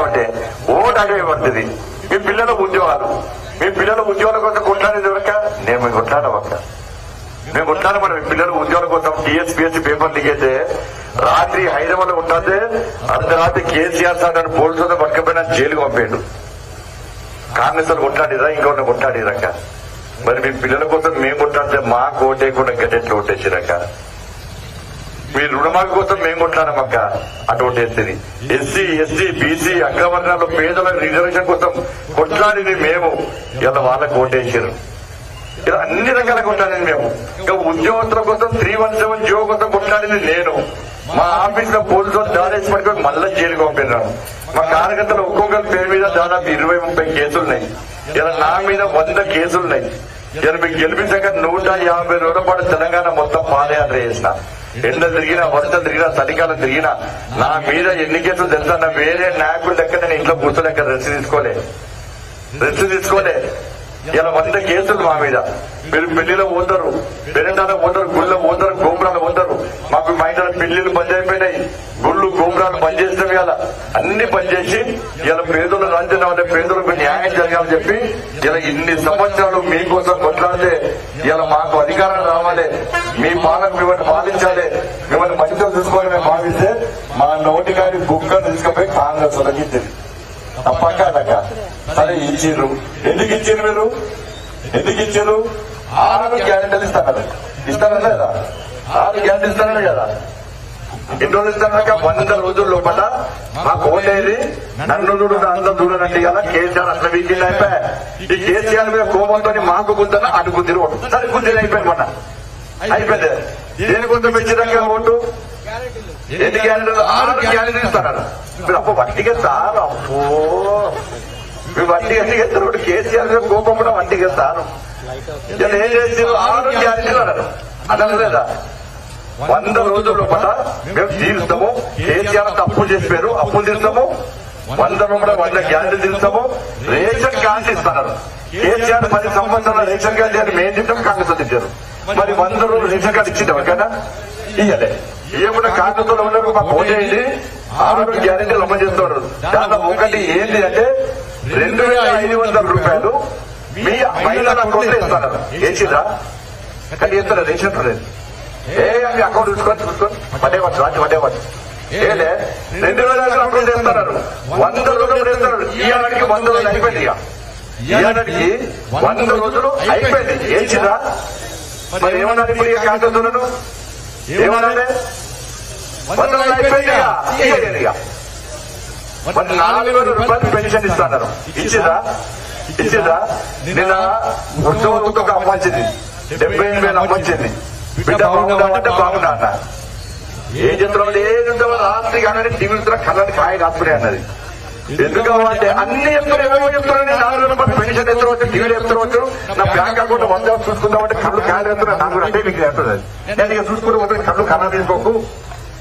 అంటే ఓటు అదే పడుతుంది. మీ పిల్లల ఉద్యోగాలు, మీ పిల్లల ఉద్యోగాల కోసం కొట్లాడేది ఎవరక? నేను కొట్లాడవక్క, మేము కొట్లాడు. మన పిల్లల ఉద్యోగాల కోసం టీఎస్పీఎస్సీ పేపర్ లీక్ అయితే రాత్రి హైదరాబాద్ లో ఉంటుంది, అర్ధరాత్రి కేసీఆర్ సార్ నన్ను పోలీసులతో పట్టుకపోయినా జైలుకు పంపాడు. కాంగ్రెస్ వాళ్ళు కొట్లాడిరా, ఇంకొన్న కొట్లాడిరాక. మరి మీ పిల్లల కోసం మేము కొట్లాడితే మా ఓటేయకుండా గట్టెట్లు ఓటేసిరాక. మీ రుణమాఫీ కోసం మేము కొట్లాడమక్క, అటు ఓటేస్తుంది. ఎస్సీ ఎస్టీ బీసీ అగ్రవర్ణాలు పేదల రిజర్వేషన్ కోసం కొట్లాడింది మేము, ఇలా వాళ్ళకు ఓటేసారు. ఇలా అన్ని రకాల కొట్లాడింది మేము. ఇంకా ఉద్యోగస్తుల కోసం 317 జీవో కోసం కొట్లాడింది నేను. మా ఆఫీస్ లో పోలీసులు దారేసి పట్టుకొని మళ్ళా జైలుకు పంపినాను. మా కార్యకర్తలు ఒక్కొక్కరి పేరు మీద దాదాపు 20-30 కేసులున్నాయి. ఇలా నా మీద 100 కేసులున్నాయి. ఇలా మీకు గెలిపించాక 150 రోజుల పాటు తెలంగాణ మొత్తం పాదయాత్ర చేసిన. ఎండలు తిరిగినా, వర్షాలు తిరిగినా, చలికాలం తిరిగినా నా మీద ఎన్ని కేసులు తెలుసా? నా వేరే నాయకుల లెక్క నేను ఇంట్లో కూర్చోలేక రెస్ట్ తీసుకోలే. ఇలా 100 కేసులు మా మీద. మీరు పెళ్లిలో పోతారు, పెరండాలో పోతారు, గుళ్ళో పోతారు, గోపురాలు పోతారు. మాకు మా ఇంట్లో పెళ్లిళ్ళు బంద్ అయిపోయినాయి, గుళ్ళు గోపురాలు బంద్ చేసినాం. ఇలా అన్ని బంద్ చేసి ఇలా పేదలు రాజ్యాంగం పేదలకు న్యాయం జరగాలని చెప్పి ఇలా ఇన్ని సంవత్సరాలు మీకోసం కొట్లాడితే ఇలా మాకు అధికారం రావాలి, మీ పాలన మిమ్మల్ని పాలించాలి, మిమ్మల్ని మంచిగా చూసుకోవాలి మేము భావిస్తే మా నోటి గారి బుక్కను తీసుకుపోయి కాంగ్రెస్ వాళ్ళకి ఇచ్చింది. తప్పక సరే ఇచ్చిర్రు. ఎందుకు ఇచ్చారు మీరు? ఎందుకు ఇచ్చారు? 6 గ్యారెంటీలు ఇస్తారా లేదా? 6 గ్యారెంటీలు ఇస్తారనే కదా. ఎన్ని రోజులు ఇస్తారక? 100 రోజుల లోపల మాకు ఓటేది నన్ను చూడు అందరూ చూడనండి కదా. కేసీఆర్ అట్లా వీకెండ్ అయిపోయా. ఈ కేసీఆర్ మీద కోపంతో మాకు గుంతన అటు గుద్దిరు ఓటు. సరే గుద్దిరు అయిపోయింది, మొన్న అయిపోయింది. దేని కొంత పెంచడానికి ఓటు? ఎన్ని గ్యారెంటీలు? 6 గ్యారెంటీలు ఇస్తున్నారు. మీరు అప్పు వట్టిగా సార్, అప్పో మీరు వట్టిగా ఎత్తారు. కేసీఆర్ మీద కోపం కూడా వట్టిగా సార్. ఏం చేసి 6 గ్యారెంటీలు అన్నారు. అన్నారు లేదా? 100 రోజుల లోపల మేము తీరుస్తాము. కేసీఆర్ తప్పులు చేసిపోయారు, అప్పులు తీరుస్తాము. 100 లోపల 100 గ్యారెంటీలు తీరుస్తాము. రేషన్ కార్డు ఇస్తున్నారు. కేసీఆర్ 10 సంవత్సరాల రేషన్ కార్డు అని మేము తింటాం, కాంగ్రెస్ తింటారు. మరి 100 రోజులు రేషన్ కార్డు ఇచ్చింది ఎవరికైనా? ఇయ్యలే. ఏమన్నా కాంగ్రెస్ లో ఉన్నారు. మాకు ఓటేది 6 గ్యారెంటీలు అమలు చేస్తున్నారు. దాంట్లో ఒకటి ఏంటి అంటే 2500 రూపాయలు మీ మహిళల అకౌంట్ లో ఇస్తున్నారు. వేసిందా? కానీ ఇస్తారు రేషన్ లేదు. మీ అకౌంట్ చూసుకొని పడేవచ్చు, రాజు పడేవచ్చు. ఏలే 2000 అకౌంట్ చేస్తున్నారు. 100 రోజులు చేస్తున్నారు. ఈ ఏడాదికి 100 రోజులు అయిపోయింది. ఇక ఈ ఏడాదికి 100 రోజులు అయిపోయింది. వేసిందా? మరి ఏమన్నారు ఇప్పుడు ఇక కాంగ్రెస్? ఏమన్నారే? 100 రోజులు అయిపోయింది. ఇక మరి 4000 రూపాయలు పెన్షన్ ఇస్తున్నారు. ఇచ్చిందా? నిన్న ఉద్యోగంతో ఒక అమ్మ వచ్చింది, 78,000 అమ్మ వచ్చింది. బిడ్డ బాగుండాలంటే బాగుండా అన్న. ఏం చెప్తున్నాం? ఏదో రాత్రి కానీ టీవీలో కళ్ళని కాయ రాత్రి అన్నది. ఎందుకు అంటే అన్ని చెప్తారు, ఏమో చెప్తున్నాను. 4,000 రూపాయలు పెన్షన్ ఎత్తవచ్చు, టీవీలు ఎత్తవచ్చు, నా బ్యాంక్ అకౌంట్ 100 చూసుకుందామంటే కళ్ళు కాయలు ఎత్తున్నారు. నాకు అంటే మీకు ఎత్తుంది. నేను ఇక చూసుకుంటూ పోతే కళ్ళు కన్నా తీసుకోకు,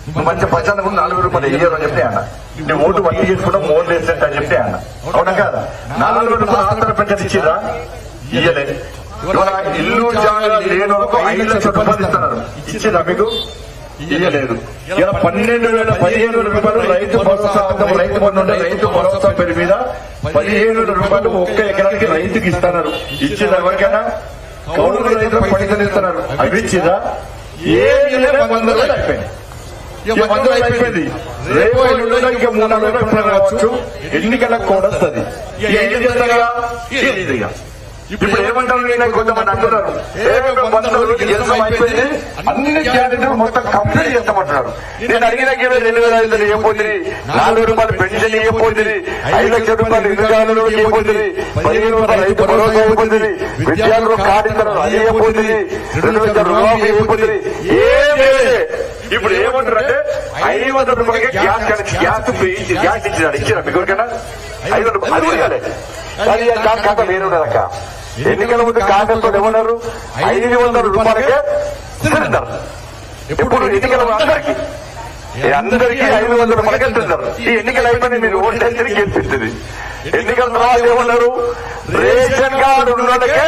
నువ్వు మంచి పచ్చానికి 4,000 రూపాయలు ఇయ్యరు అని చెప్తే అన్న. నీ ఓటు వడ్డీ చేసుకుంటా మోర్ వేసేట అని చెప్తే అన్న. అవునా కాదా? 4,000 రూపాయలు ఆంధ్ర పెన్షన్ ఇచ్చిరా? ఇయ్యలే. ఇవాళ ఇల్లు జాగా లేని వరకు 5 లక్షల రూపాయలు ఇస్తున్నారు. ఇచ్చిరా మీకు? ఇయ్యలేదు. ఇలా 15,000 రూపాయలు రైతు భరోసా, రైతు బంధు ఉంటే రైతు భరోసా పేరు మీద 15,000 రూపాయలు ఒక్క ఎకరానికి రైతుకి ఇస్తున్నారు. ఇచ్చిందా ఎవరికైనా? కౌలు రైతులకు పైసలు ఇస్తున్నారు. అవి ఇచ్చిరా? ఏమీ లేదు. 100 రోజులు అయిపోయింది. 100 రోజులు అయిపోయింది. రేపు ఇంకా 3-4 రోజులు కావచ్చు, ఎన్నికలకు కూడా వస్తుంది. ఏం చేస్తారా? ఇప్పుడు ఏమంటారు? నేను కొంతమంది అంటున్నారు 100 రోజులు గెలుసం అయిపోయింది, అన్ని క్యాండిడేట్లు మొత్తం కంప్లీట్ చేస్తామంటున్నారు. నేను అడిగిన 2,500 ఇవ్వబోతుంది, 4,000 రూపాయలు పెన్షన్ ఇవ్వబోతుంది, 5 లక్షల రూపాయలు ఇల్లు ఇవ్వబోతుంది, 15,000 రూపాయలు రైతు భరోసా ఇవ్వబోతుంది, విద్యార్థులు కార్డు ఇస్తారు అది ఇవ్వబోతుంది, 2,000 రూపాయలు ఇవ్వబోతుంది. ఏమే ఇప్పుడు ఏమంటారంటే 500 రూపాయలకి గ్యాస్ ఫ్రీ గ్యాస్ ఇచ్చినాడు. ఇచ్చినా మీకు ఎవరికైనా? 500 రూపాయలు అది ఇవ్వాలి. అది ఖాతా వేరే ఉన్నదక్క. ఎన్నికల ముందు కాంగ్రెస్ తో ఏమన్నారు? 500 రూపాయలకే సిలిండర్. ఇప్పుడు ఎన్నికల అందరికీ 500 రూపాయలకే సిలిండర్. ఈ ఎన్నికలు అయిపోయి మీరు ఓట్లేసి గెలిపిస్తుంది. ఎన్నికల తర్వాత ఏమన్నారు? రేషన్ కార్డు ఉన్నోళ్ళకే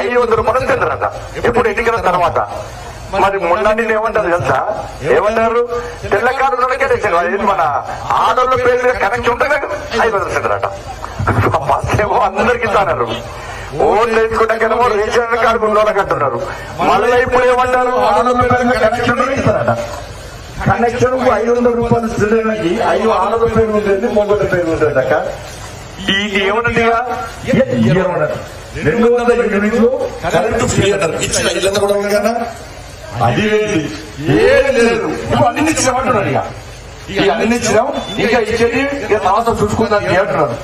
500 రూపాయలు సిలిండర్ అంట. ఇప్పుడు ఎన్నికల తర్వాత మరి మొన్న ఏమంటారు తెలుసా? ఏమన్నారు? తెల్ల కార్డు ఉన్నోళ్ళకే రేషన్ కార్డు. మన ఆడోళ్ళ పేరు మీద కనెక్షన్ ఉంటుంది కదా, 500 ఇస్తారట. ఫస్ట్ ఏమో అందరికి ఇస్తాన్నారు. ఓట్లు వేసుకుంటాకేమో రేషన్ కార్డు ఉన్నోళ్ళకి అంటున్నారు. మళ్ళీ ఇప్పుడు ఏమంటారు 600 రూపాయల కనెక్షన్ ఇస్తారట. కనెక్షన్ 500 రూపాయలు సిలిండర్కి 600 పేరు ఉంటుంది, 300 పేరు ఉంటుంది అక్క. ఇది ఏమన్నదిగా 200 యూనిట్లు కరెంట్ ఫ్రీ అంటారు. ఇచ్చిన ఇల్లంతా కూడా ఉంది కదా, అది ఏది లేదు. అన్ని ఇచ్చినామంటున్నారు. ఇక అన్ని ఇచ్చినాం, ఇంకా ఇచ్చేది ఇక సంవత్సరం చూసుకుందాన్ని అంటున్నారు.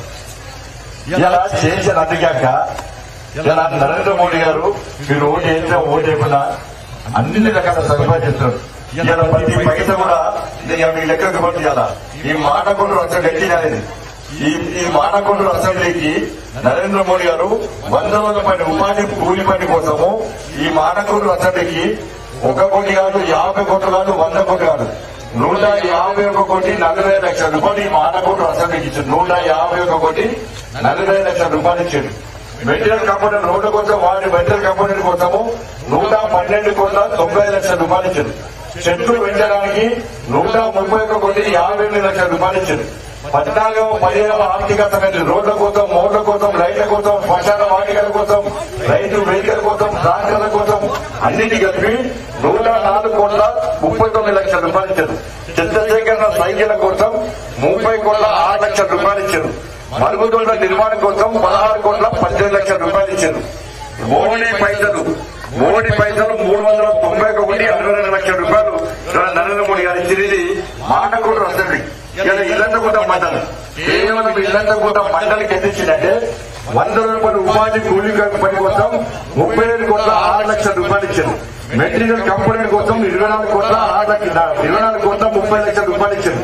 ఇలా చేసిన అందుకాక ఇలా నరేంద్ర మోడీ గారు మీరు ఓటు వేసినా ఓటు వేయకుండా అన్ని రకాల సదుపాయాలు చేస్తున్నారు. ఇలా ప్రతి పైస కూడా మీ లెక్కకు పట్టియాలా. ఈ మాటకొండూరు అసెంబ్లీ ఎక్కినది. ఈ మాటకొండూరు అసెంబ్లీకి నరేంద్ర మోడీ గారు 100 రోజుల పని ఉపాధి కూలి పని కోసము ఈ మాటకొండూరు అసెంబ్లీకి 1 కోటి కాదు, 50 కోట్లు కాదు, 100 కోట్లు కాదు, 151 కోటి 40 లక్షల రూపాయలు ఈ మాటకొండూరు అసెంబ్లీకి ఇచ్చారు. 151 కోటి 40 లక్షల రూపాయలు ఇచ్చారు. మెటీరియల్ కాంపౌండర్ రోడ్ల కోసం వాడి మెటీరియల్ కాంపౌండర్ కోసము 112 కోట్ల 90 లక్షల రూపాయలు ఇచ్చారు. చెట్లు పెంచడానికి 131 కోటి 58 లక్షల రూపాయలు ఇచ్చారు. 14వ ఆర్థిక సంఘటన రోడ్ల కోసం, మోడ్ల కోసం, రైళ్ల కోసం, శ్మశాన వాటికల కోసం, రైతు వెహికల్ కోసం, ట్రాక్టర్ల కోసం అన్నిటి కలిపి 104 కోట్ల 39 లక్షల రూపాయలు ఇచ్చారు. చెత్త సేకరణ సైకిళ్ల కోసం 30 కోట్ల 6 లక్షల రూపాయలు ఇచ్చారు. మరుగుదొడ్ల నిర్మాణం కోసం 16 కోట్ల 18 లక్షల రూపాయలు ఇచ్చారు. మోడీ పైసలు 391 62 లక్షల రూపాయలు నరేంద్ర మోడీ గారు ఇచ్చింది మాటకొండూరు అసెంబ్లీ. ఇలా ఇల్లంతకోట మండలి కేవలం ఇల్లంతకోట మండలికి ఎంత ఇచ్చిందంటే 100 రూపాయలు ఉపాధి కూలీ పని కోసం 37 కోట్ల 6 లక్షల రూపాయలు ఇచ్చారు. మెటీరియల్ కంపెనీ కోసం 24 కోట్ల 30 లక్షల రూపాయలు ఇచ్చారు.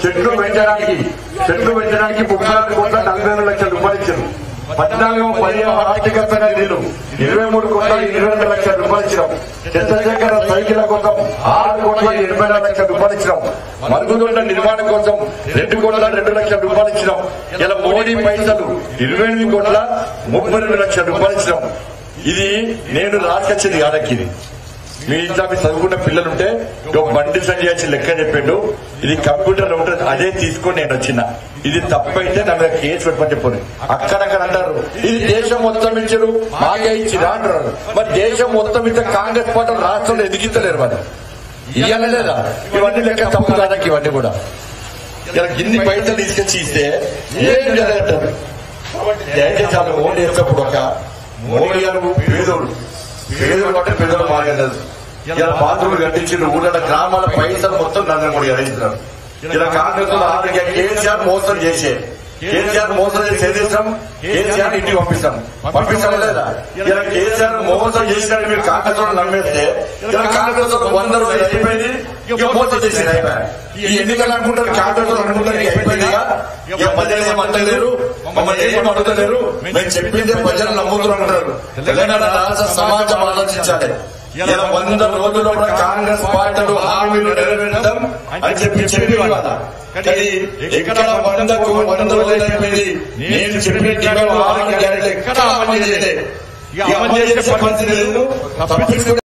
చెట్లు పెంచడానికి 34 కోట్ల 42 లక్షల రూపాయలు ఇచ్చారు. 14వ ఆర్థిక నిధులు 23 కోట్ల 22 లక్షల రూపాయలు ఇచ్చినాం. చెత్త సేకరణ సైకిళ్ల కోసం 6 కోట్ల 84 లక్షల రూపాయలు ఇచ్చినాం. మరుగుదొడ్ల నిర్మాణం కోసం 2 కోట్ల 2 లక్షల రూపాయలు ఇచ్చినాం. ఇలా మోడీ పైసలు 28 కోట్ల 32 లక్షల రూపాయలు ఇచ్చినాం. ఇది నేను రాసుకొచ్చింది కాదక్కి. మీ ఇంట్లో మీ చదువుకున్న పిల్లలుంటే ఒక బండి సంజయాచి లెక్క చెప్పిండు. ఇది కంప్యూటర్ ఉంటుంది, అదే తీసుకొని నేను వచ్చిన. ఇది తప్పైతే నా మీద కేసు పెట్టమని చెప్పండి. అక్కడక్కడ అంటారు ఇది దేశం మొత్తం ఇచ్చారు, మాకే ఇచ్చిరా అంటారు. మరి దేశం మొత్తం ఇచ్చే కాంగ్రెస్ పార్టీ రాష్ట్రంలో ఎదిగించలేరు. మరి ఇవ్వలేదా? ఇవన్నీ లెక్క తప్పు కాదకి. ఇవన్నీ కూడా ఇలా ఇన్ని పైసలు తీసుకొచ్చి ఇస్తే ఏం లేదంటారు. దయచేసి వాళ్ళు ఓటు వేసేటప్పుడు ఒక మోడీ గారు పేదోడు అంటే పేదలు మారగలదు. ఇలా బాత్రూములు కట్టించిన ఊళ్ళ గ్రామాల పైసలు మొత్తం నరేంద్ర మోడీ గారు ఇస్తున్నారు. ఇలా కాంగ్రెస్ కేసీఆర్ మోసం చేసే దేశం కేసీఆర్ ఇంటికి పంపిస్తాం లేదా? ఇలా కేసీఆర్ మోసం చేసినట్టు మీరు కాంగ్రెస్ వాళ్ళు నమ్మేస్తే ఇలా కాంగ్రెస్ 100 రోజులు అయిపోయింది. ఇక మోసం చేసింది అయిపోయాయి. ఈ ఎన్నికలు అనుకుంటారు, కాంగ్రెస్ అనుకుంటారు అయిపోయిందిగా. ఇక ప్రజలు ఏమంటలేరు, మమ్మల్ని ఏం అడుగుతలేరు, మేము చెప్పిందే ప్రజలు నమ్ముతున్నారు. తెలంగాణ రాష్ట్ర సమాజం ఆలోచించాలి. ఇలా 100 రోజుల్లో కూడా కాంగ్రెస్ పార్టీలు హామీలు నెరవేర్చడం అని చెప్పి కదా. కానీ ఎక్కడ 100కు 100 రోజులు అయిపోయింది. నేను చెప్పిన ఎక్కడ అమలు చేసే పరిస్థితి లేదు.